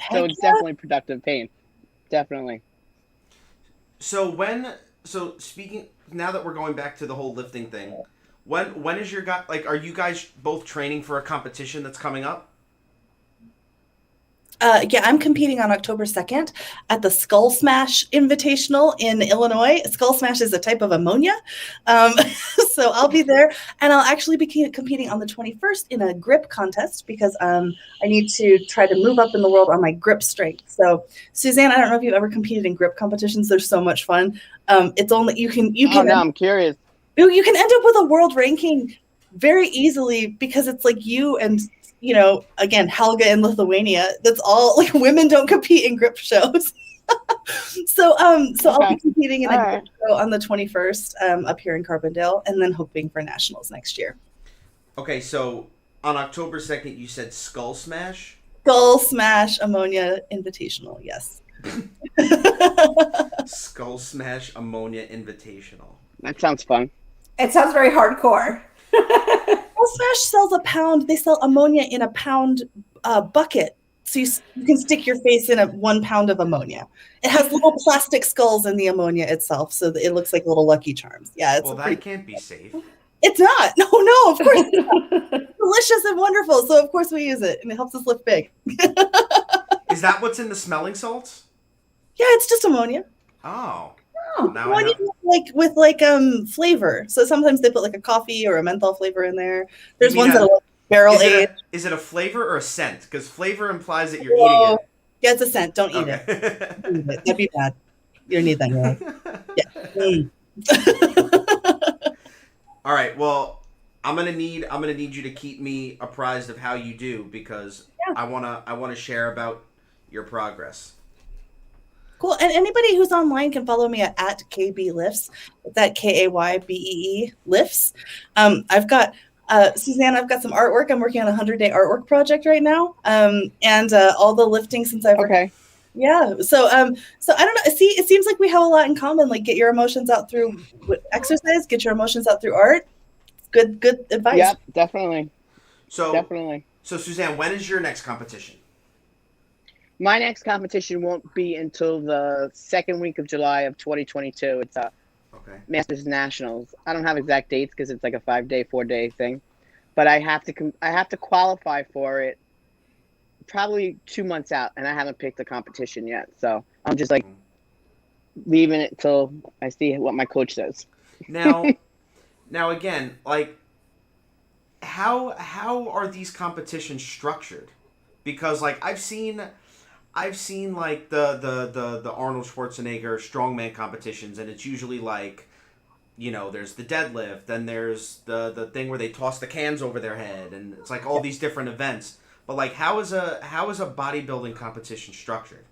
So it's definitely productive pain. Definitely. So speaking now that we're going back to the whole lifting thing, when is your guy like? Are you guys both training for a competition that's coming up? Yeah, I'm competing on October 2nd at the Skull Smash Invitational in Illinois. Skull Smash is a type of ammonia. So I'll be there. And I'll actually be competing on the 21st in a grip contest because I need to try to move up in the world on my grip strength. So, Suzanne, I don't know if you've ever competed in grip competitions. They're so much fun. It's only you can. Oh, no, I'm curious. You can end up with a world ranking very easily because it's like you and again, Helga in Lithuania. That's all. Like women don't compete in grip shows. So I'll be competing in a grip show on the 21st up here in Carbondale, and then hoping for nationals next year. Okay, so on October 2nd, you said Skull Smash. Skull Smash Ammonia Invitational. Yes. Skull Smash Ammonia Invitational. That sounds fun. It sounds very hardcore. Skull Smash sells a pound. They sell ammonia in a pound bucket. So you can stick your face in 1 pound of ammonia. It has little plastic skulls in the ammonia itself, so that it looks like little Lucky Charms. Yeah, that can't be safe. It's not. No, of course it's not. Delicious and wonderful. So of course we use it, and it helps us lift big. Is that what's in the smelling salts? Yeah, it's just ammonia. Oh. Now ammonia with flavor. So sometimes they put like a coffee or a menthol flavor in there. There's ones that are like barrel aged. Is it a flavor or a scent? Because flavor implies that you're eating it. Yeah, it's a scent. Don't eat it. That'd be bad. You don't need that. Really. Yeah. All right. Well, I'm gonna need you to keep me apprised of how you do because I wanna share about your progress. Cool. And anybody who's online can follow me at KB Lifts. That KAYBEE Lifts. I've got Suzanne. I've got some artwork. I'm working on a 100-day artwork project right now. And all the lifting since I've Yeah. So I don't know. See, it seems like we have a lot in common. Like get your emotions out through exercise. Get your emotions out through art. Good advice. Yeah, definitely. So Suzanne, when is your next competition? My next competition won't be until the second week of July of 2022. It's a Masters Nationals. I don't have exact dates because it's like a 5-day, 4-day thing, but I have to qualify for it probably 2 months out, and I haven't picked a competition yet. So I'm just like leaving it till I see what my coach says. Now again, like how are these competitions structured? Because like I've seen like the Arnold Schwarzenegger strongman competitions, and it's usually like, there's the deadlift, then there's the thing where they toss the cans over their head, and it's like all these different events. But like, how is a bodybuilding competition structured?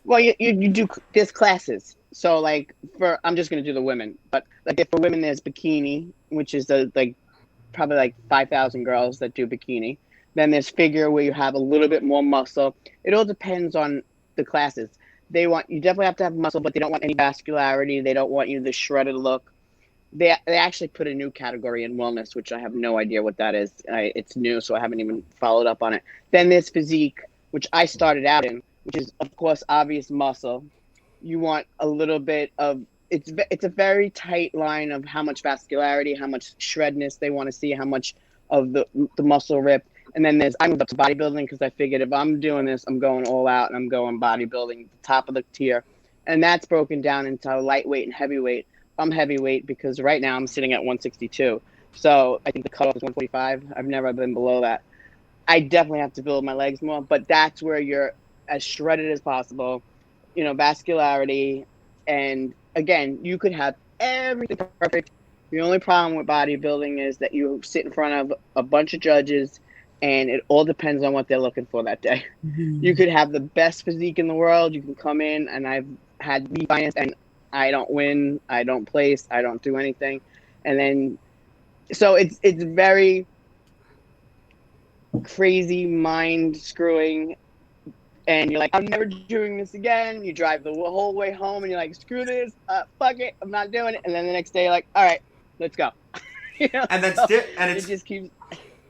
Well, you do there's classes. So like I'm just gonna do the women, but like if for women there's bikini, which is probably like 5,000 girls that do bikini. Then there's figure where you have a little bit more muscle. It all depends on the classes. You definitely have to have muscle, but they don't want any vascularity. They don't want you the shredded look. They actually put a new category in wellness, which I have no idea what that is. It's new, so I haven't even followed up on it. Then there's physique, which I started out in, which is of course obvious muscle. You want a little bit of it's a very tight line of how much vascularity, how much shredness they want to see, how much of the muscle rip. And then I moved up to bodybuilding because I figured if I'm doing this, I'm going all out and I'm going bodybuilding, top of the tier. And that's broken down into lightweight and heavyweight. I'm heavyweight because right now I'm sitting at 162. So I think the cutoff is 145. I've never been below that. I definitely have to build my legs more, but that's where you're as shredded as possible, vascularity. And again, you could have everything perfect. The only problem with bodybuilding is that you sit in front of a bunch of judges, and it all depends on what they're looking for that day. Mm-hmm. You could have the best physique in the world. You can come in, and I've had clients, and I don't win, I don't place, I don't do anything. And then, so it's very crazy, mind screwing, and you're like, I'm never doing this again. You drive the whole way home, and you're like, screw this, fuck it, I'm not doing it. And then the next day, you're like, all right, let's go. And that's and it's it just keeps.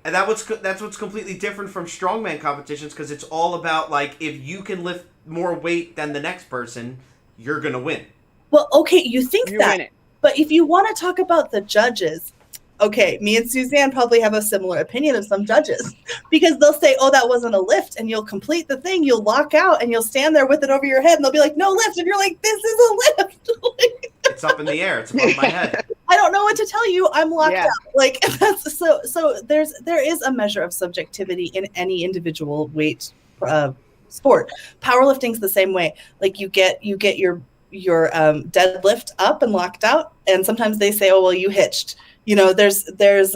And that's what's completely different from strongman competitions, because it's all about, like, if you can lift more weight than the next person, you're gonna win. Well, okay, you think You that, win it. but if you want to talk about the judges, okay, me and Suzanne probably have a similar opinion of some judges, because they'll say, oh, that wasn't a lift, and you'll complete the thing, you'll lock out, and you'll stand there with it over your head, and they'll be like, no lift, and you're like, this is a lift. It's up in the air. It's above my head. I don't know what to tell you. I'm locked out. Like, that's so there is a measure of subjectivity in any individual weight sport. Powerlifting's the same way. Like, you get your deadlift up and locked out, and sometimes they say, oh, well, you hitched. There's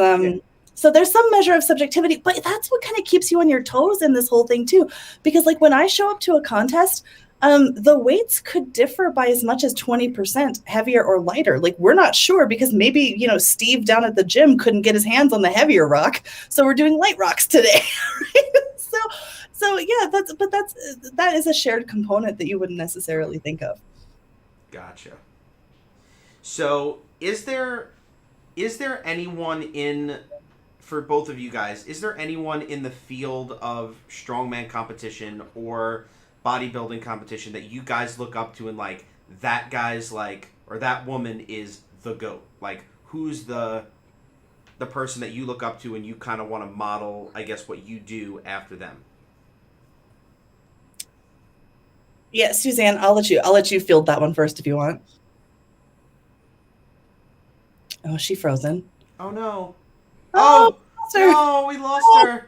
So there's some measure of subjectivity, but that's what kind of keeps you on your toes in this whole thing too. Because like when I show up to a contest, the weights could differ by as much as 20% heavier or lighter. Like, we're not sure, because maybe, Steve down at the gym couldn't get his hands on the heavier rock, so we're doing light rocks today. Right? So yeah, that is a shared component that you wouldn't necessarily think of. Gotcha. So is there anyone for both of you guys, is there anyone in the field of strongman competition or bodybuilding competition that you guys look up to and like, that guy's like, or that woman is the GOAT? Like, who's the person that you look up to and you kind of want to model, I guess, what you do after them? Yeah, Suzanne, I'll let you field that one first if you want. Oh, is she frozen? Oh no. Oh, no, we lost her.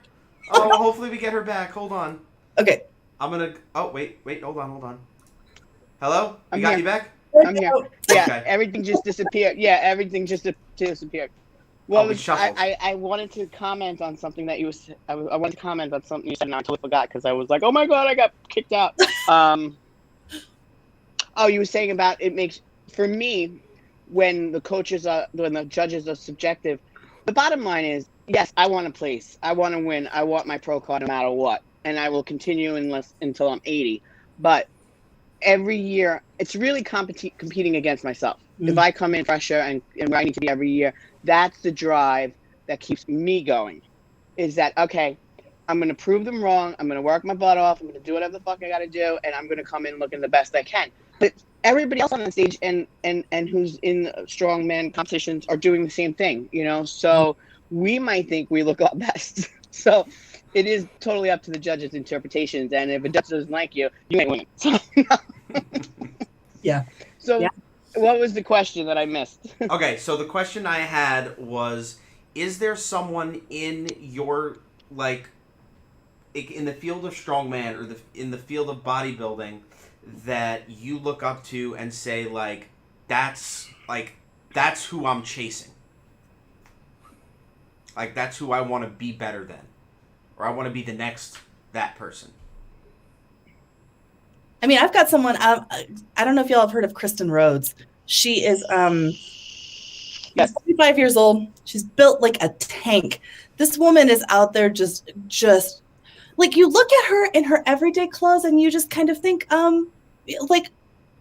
Oh, hopefully we get her back. Hold on. Okay. Wait, hold on. Hello? We I'm got here. you back? I'm here. Yeah, Okay. everything just disappeared. Yeah, everything just disappeared. Well, we shuffled. I wanted to comment on something that you said. I wanted to comment on something you said, and I totally forgot because I was like, oh my God, I got kicked out. You were saying about it makes, for me, when the judges are subjective, the bottom line is, yes, I want to place. I want to win. I want my pro card no matter what. And I will continue until I'm 80. But every year, it's really competing against myself. Mm-hmm. If I come in fresher and where I need to be every year, that's the drive that keeps me going. Is that, okay, I'm going to prove them wrong. I'm going to work my butt off. I'm going to do whatever the fuck I got to do. And I'm going to come in looking the best I can. But everybody else on the stage and who's in strongman competitions are doing the same thing, So we might think we look our best. So it is totally up to the judges' interpretations. And if a judge doesn't like you, you ain't winning. So, yeah. So what was the question that I missed? Okay, so the question I had was, is there someone in your, like, in the field of strongman or in the field of bodybuilding that you look up to and say, like, that's who I'm chasing? Like, that's who I want to be better than. Or I want to be the next that person. I mean, I've got someone, I don't know if y'all have heard of Kristen Rhodes. She is 45 years old. She's built like a tank. This woman is out there just like, you look at her in her everyday clothes and you just kind of think, like,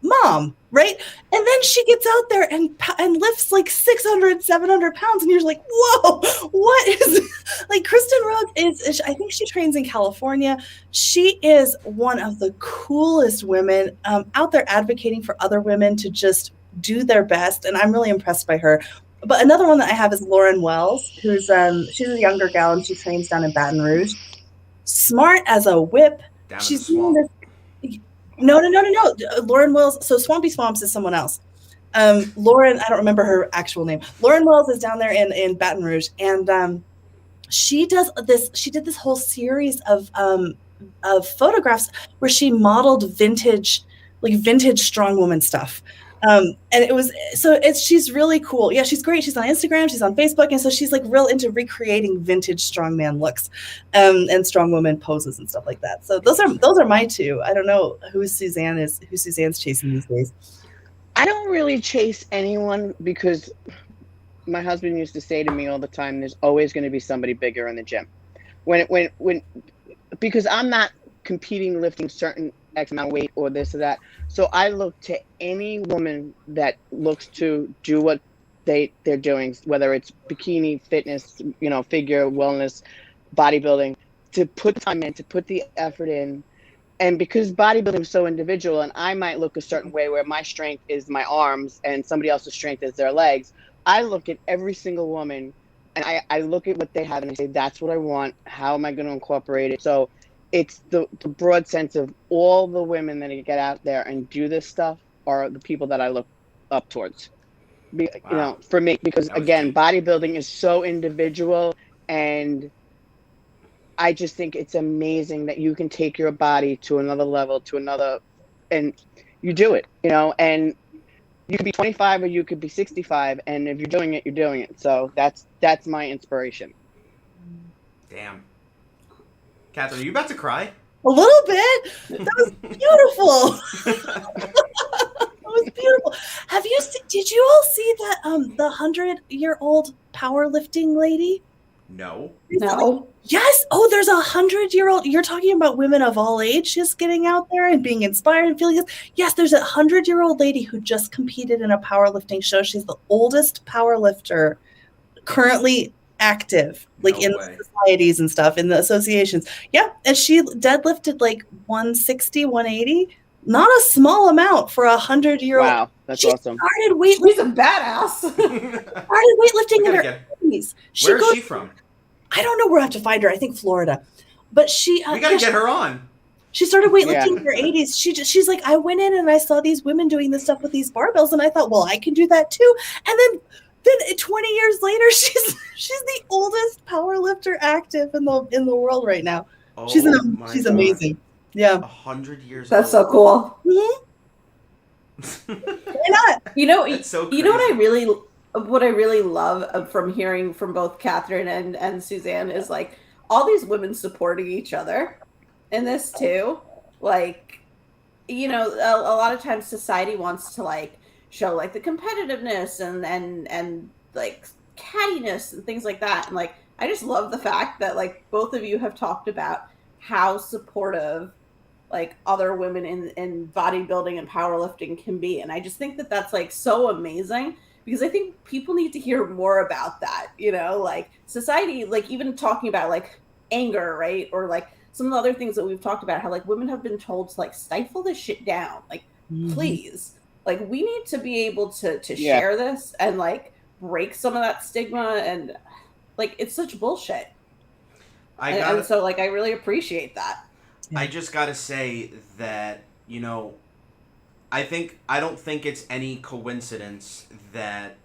mom, right? And then she gets out there and lifts like 600, 700 pounds. And you're like, whoa, what is, like, Kristen Rhodes is, I think she trains in California. She is one of the coolest women out there advocating for other women to just do their best. And I'm really impressed by her. But another one that I have is Lauren Wells, who's, she's a younger gal and she trains down in Baton Rouge. Smart as a whip. She's doing this. No. Lauren Wells. So Swampy Swamps is someone else. Lauren, I don't remember her actual name. Lauren Wells is down there in Baton Rouge, and she did this whole series of photographs where she modeled vintage strong woman stuff. And it was, she's really cool. Yeah, she's great. She's on Instagram, she's on Facebook. And so she's like real into recreating vintage strongman looks, and strong woman poses and stuff like that. So those are my two. I don't know who Suzanne's chasing these days. I don't really chase anyone because my husband used to say to me all the time, there's always going to be somebody bigger in the gym. Because I'm not competing, lifting certain X amount of weight or this or that. So I look to any woman that looks to do what they're doing, whether it's bikini, fitness, figure, wellness, bodybuilding, to put the time in, to put the effort in. And because bodybuilding is so individual, and I might look a certain way where my strength is my arms and somebody else's strength is their legs, I look at every single woman and I look at what they have and I say, that's what I want. How am I going to incorporate it? So it's the broad sense of all the women that get out there and do this stuff are the people that I look up towards. Wow. For me, because again, bodybuilding is so individual, and I just think it's amazing that you can take your body to another level, and you do it, and you could be 25 or you could be 65, and if you're doing it, you're doing it. So that's my inspiration. Damn. Catherine, are you about to cry? A little bit. That was beautiful. That was beautiful. Did you all see that the 100-year-old powerlifting lady? No. Yes. Oh, there's a 100-year-old. You're talking about women of all ages getting out there and being inspired and feeling this. Yes, there's a 100-year-old lady who just competed in a powerlifting show. She's the oldest powerlifter currently active, in the societies and stuff, in the associations. Yeah, and she deadlifted 160, 180. Not a small amount for a 100-year-old. Wow, that's awesome. She's a badass. Started weightlifting in her 80s. Where is she from? I don't know where I have to find her. I think Florida. But she... we got to get her on. She started weightlifting in her 80s. She's like, I went in and I saw these women doing this stuff with these barbells, and I thought, well, I can do that too. And then 20 years later, she's the oldest powerlifter active in the world right now. Oh, she's amazing. Yeah, 100 years. That's so cool. Mm-hmm. Why not? So you know what I really love from hearing from both Catherine and Suzanne is all these women supporting each other in this too. A lot of times society wants to show the competitiveness and cattiness and things like that. And I just love the fact that both of you have talked about how supportive other women in bodybuilding and powerlifting can be. And I just think that that's so amazing, because I think people need to hear more about that, society, even talking about anger, right? Or some of the other things that we've talked about, how women have been told to stifle this shit down. Please. We need to be able to share this and break some of that stigma, and it's such bullshit. And so I really appreciate that. I just gotta say that I don't think it's any coincidence that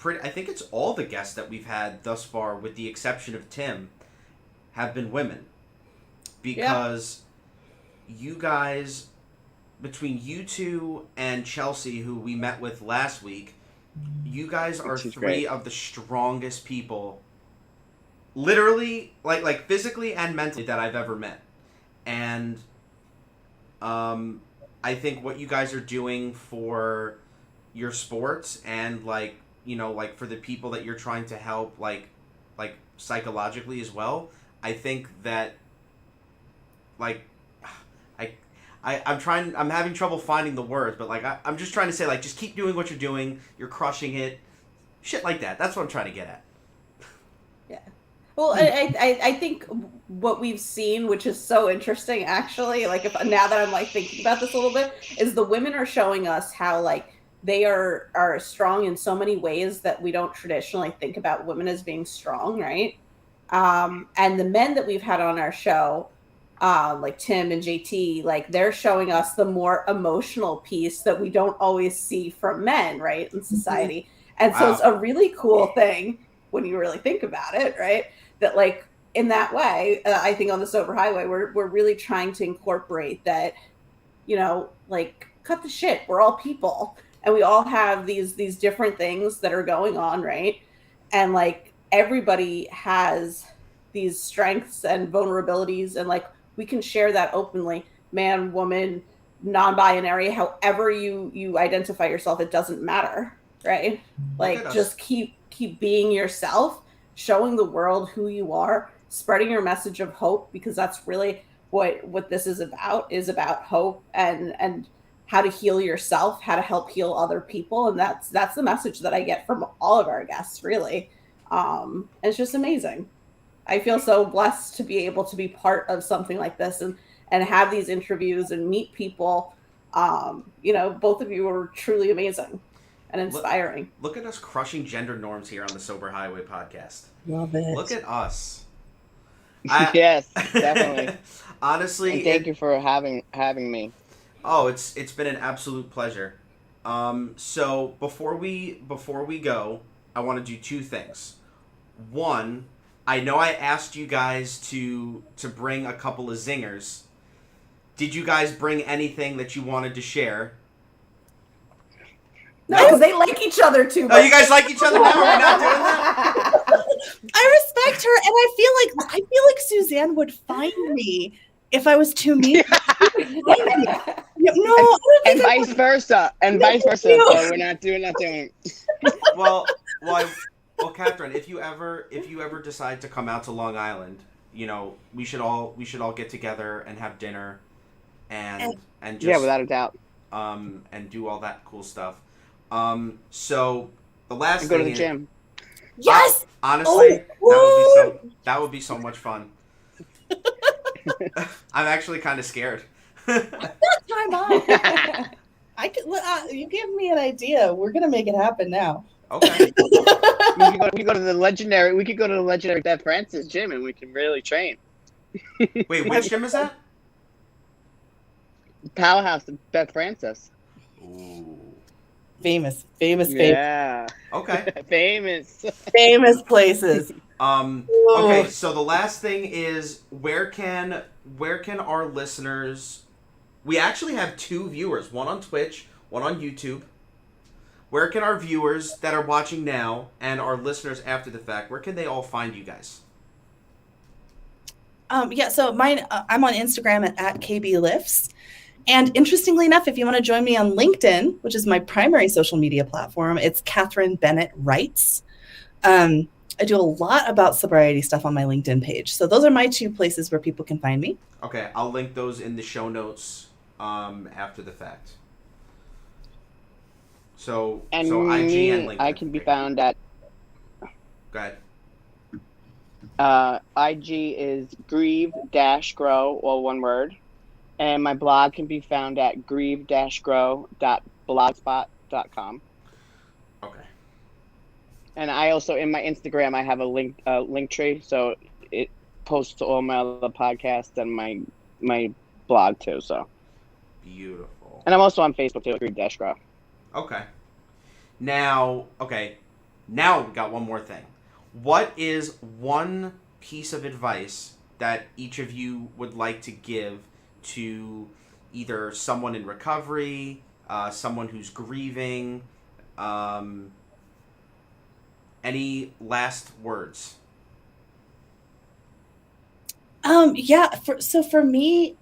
I think it's all the guests that we've had thus far, with the exception of Tim, have been women, because you guys, between you two and Chelsea, who we met with last week, you guys are three of the strongest people, literally, physically and mentally, that I've ever met. And I think what you guys are doing for your sports and for the people that you're trying to help, psychologically as well, I think that I'm having trouble finding the words, but I'm just trying to say just keep doing what you're doing. You're crushing it. Shit like that. That's what I'm trying to get at. Yeah. Well, I think what we've seen, which is so interesting, actually, now that I'm thinking about this a little bit, is the women are showing us how they are strong in so many ways that we don't traditionally think about women as being strong, right? And the men that we've had on our show, Tim and JT, they're showing us the more emotional piece that we don't always see from men, right, in society. And so it's a really cool thing when you really think about it, right? That like in that way, I think on the Sober Highway, we're really trying to incorporate that, like cut the shit. We're all people, and we all have these different things that are going on, right? And like everybody has these strengths and vulnerabilities, and like we can share that openly, man, woman, non-binary, however you identify yourself, it doesn't matter, right? Like just keep being yourself, showing the world who you are, spreading your message of hope, because that's really what this is about hope and how to heal yourself, how to help heal other people. And that's the message that I get from all of our guests, really. And it's just amazing. I feel so blessed to be able to be part of something like this and have these interviews and meet people. Both of you are truly amazing and inspiring. Look at us crushing gender norms here on the Sober Highway podcast. Love it. Look at us. Yes, definitely. Honestly, and thank you for having me. Oh, it's been an absolute pleasure. So before we go, I want to do two things. One, I know I asked you guys to bring a couple of zingers. Did you guys bring anything that you wanted to share? No, because they like each other too much. Oh, you guys like each other now? Are we not doing that? I respect her, and I feel like Suzanne would find me if I was too mean. And vice versa. So we're not doing. Well, Catherine, if you ever decide to come out to Long Island, we should all get together and have dinner, and just without a doubt, and do all that cool stuff. So the last and thing go to the gym. Yes. Honestly, that would be so much fun. I'm actually kind of scared. Time on. You give me an idea. We're gonna make it happen now. Okay. We could go to the legendary Beth Francis gym, and we can really train. Wait, which gym is that? Powerhouse of Beth Francis. Ooh. Famous. Yeah. Okay. Famous places. Okay, so the last thing is where can our listeners? We actually have 2 viewers, one on Twitch, one on YouTube. Where can our viewers that are watching now and our listeners after the fact, where can they all find you guys? So mine, I'm on Instagram at KBLifts. And interestingly enough, if you want to join me on LinkedIn, which is my primary social media platform, it's Catherine Bennett Writes. I do a lot about sobriety stuff on my LinkedIn page. So those are my 2 places where people can find me. Okay, I'll link those in the show notes after the fact. So IG and LinkedIn. I can be found at. Go ahead. IG is grieve-grow, all one word. And my blog can be found at grieve-grow.blogspot.com. Okay. And I also, in my Instagram, I have a link tree, so it posts to all my other podcasts and my blog too. So beautiful. And I'm also on Facebook too, grieve-grow. Okay. Now we got one more thing. What is one piece of advice that each of you would like to give to either someone in recovery, someone who's grieving, any last words? For me,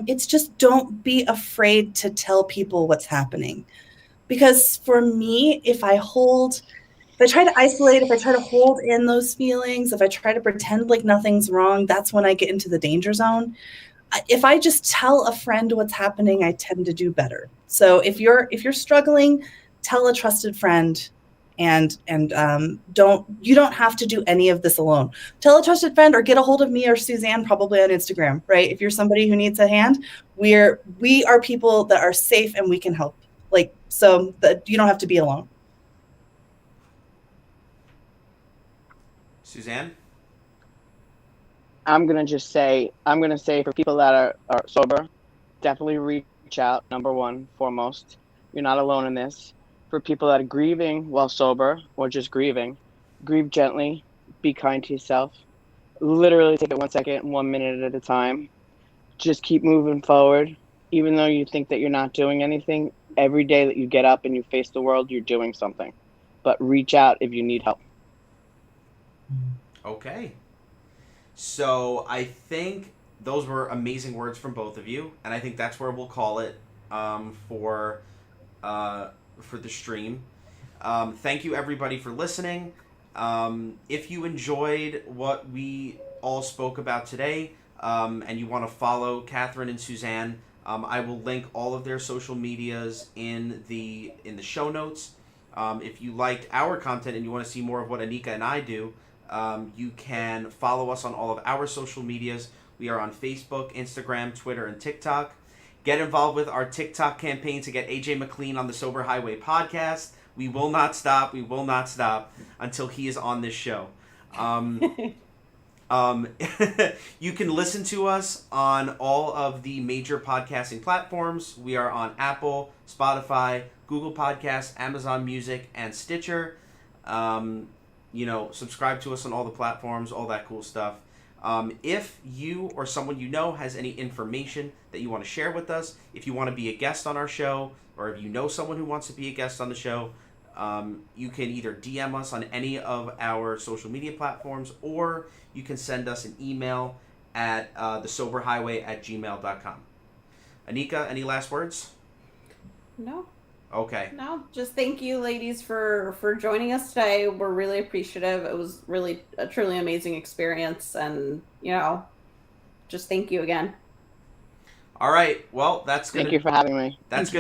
it's just don't be afraid to tell people what's happening. Because for me, if I try to isolate, if I try to hold in those feelings, if I try to pretend like nothing's wrong, that's when I get into the danger zone. If I just tell a friend what's happening, I tend to do better. So if you're struggling, tell a trusted friend, and you don't have to do any of this alone. Tell a trusted friend or get a hold of me or Suzanne, probably on Instagram, right? If you're somebody who needs a hand, we are people that are safe and we can help. So that you don't have to be alone. Suzanne? I'm going to say for people that are sober, definitely reach out, number one, foremost. You're not alone in this. For people that are grieving while sober or just grieving, grieve gently, be kind to yourself. Literally take it 1 second, 1 minute at a time. Just keep moving forward. Even though you think that you're not doing anything, every day that you get up and you face the world, you're doing something. But reach out if you need help. Okay. So I think those were amazing words from both of you, and I think that's where we'll call it for the stream. Thank you everybody for listening. If you enjoyed what we all spoke about today, and you want to follow Catherine and Suzanne, I will link all of their social medias in the show notes. If you liked our content and you want to see more of what Anika and I do, you can follow us on all of our social medias. We are on Facebook, Instagram, Twitter, and TikTok. Get involved with our TikTok campaign to get AJ McLean on the Sober Highway podcast. We will not stop. We will not stop until he is on this show. You can listen to us on all of the major podcasting platforms. We are on Apple, Spotify, Google Podcasts, Amazon Music, and Stitcher. Subscribe to us on all the platforms, all that cool stuff. If you or someone you know has any information that you want to share with us, if you want to be a guest on our show, or if you know someone who wants to be a guest on the show, you can either DM us on any of our social media platforms, or you can send us an email at thesoberhighway@gmail.com. Anika, any last words? No. Okay. No, just thank you, ladies, for joining us today. We're really appreciative. It was really a truly amazing experience, and just thank you again. All right. Well, that's gonna. Thank you for having me. That's gonna.